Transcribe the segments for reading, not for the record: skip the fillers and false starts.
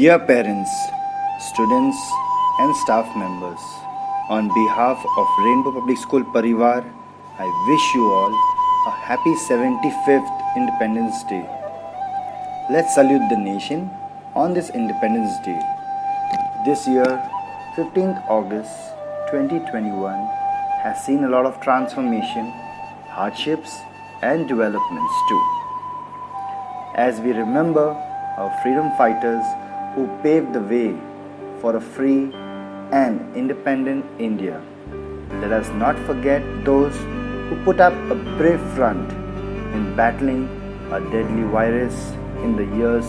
Dear parents, students, and staff members, on behalf of Rainbow Public School Parivar, I wish you all a happy 75th Independence Day. Let's salute the nation on this Independence Day. This year, 15th August 2021, has seen a lot of transformation, hardships, and developments too. As we remember our freedom fighters who paved the way for a free and independent India, let us not forget those who put up a brave front in battling a deadly virus in the years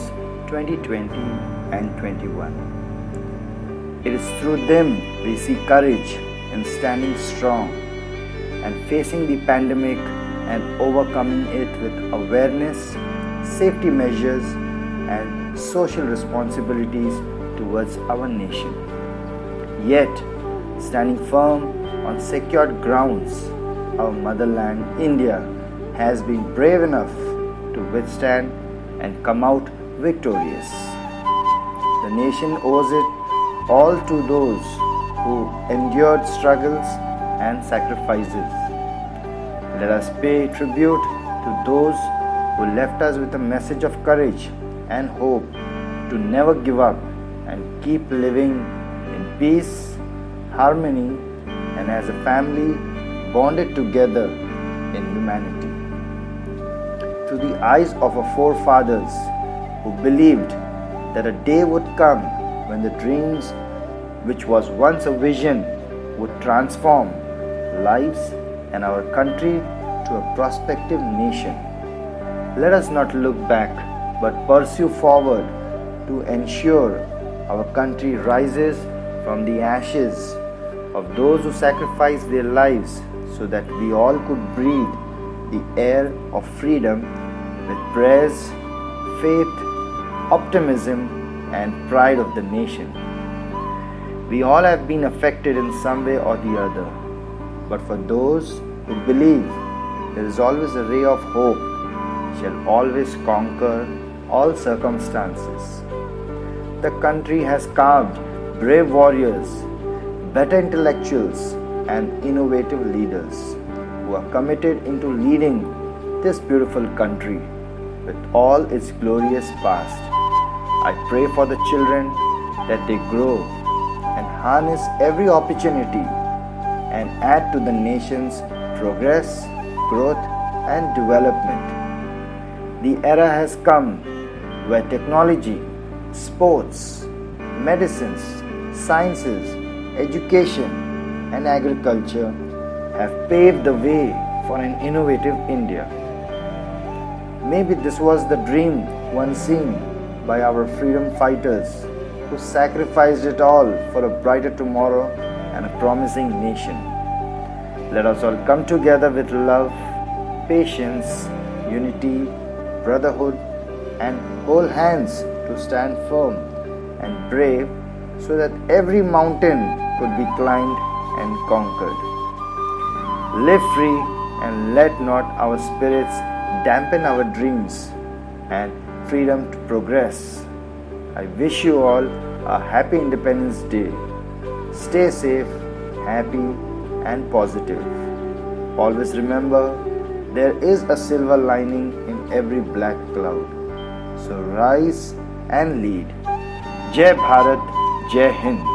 2020 and 21. It is through them we see courage in standing strong and facing the pandemic and overcoming it with awareness, safety measures, and social responsibilities towards our nation. Yet, standing firm on secured grounds, our motherland, India, has been brave enough to withstand and come out victorious. The nation owes it all to those who endured struggles and sacrifices. Let us pay tribute to those who left us with a message of courage and hope to never give up and keep living in peace, harmony, and as a family bonded together in humanity. Through the eyes of our forefathers who believed that a day would come when the dreams which was once a vision would transform lives and our country to a prospective nation. Let us not look back but pursue forward to ensure our country rises from the ashes of those who sacrificed their lives so that we all could breathe the air of freedom with prayers, faith, optimism, and pride of the nation. We all have been affected in some way or the other, but for those who believe, there is always a ray of hope shall always conquer all circumstances. The country has carved brave warriors, better intellectuals, and innovative leaders who are committed into leading this beautiful country with all its glorious past. I pray for the children that they grow and harness every opportunity and add to the nation's progress, growth, and development. The era has come where technology, sports, medicines, sciences, education, and agriculture have paved the way for an innovative India. Maybe this was the dream once seen by our freedom fighters who sacrificed it all for a brighter tomorrow and a promising nation. Let us all come together with love, patience, unity, brotherhood, and hold hands to stand firm and brave so that every mountain could be climbed and conquered. Live free and let not our spirits dampen our dreams and freedom to progress. I wish you all a happy Independence Day. Stay safe, happy, and positive. Always remember, there is a silver lining in every black cloud. So rise and lead. Jai Bharat, Jai Hind.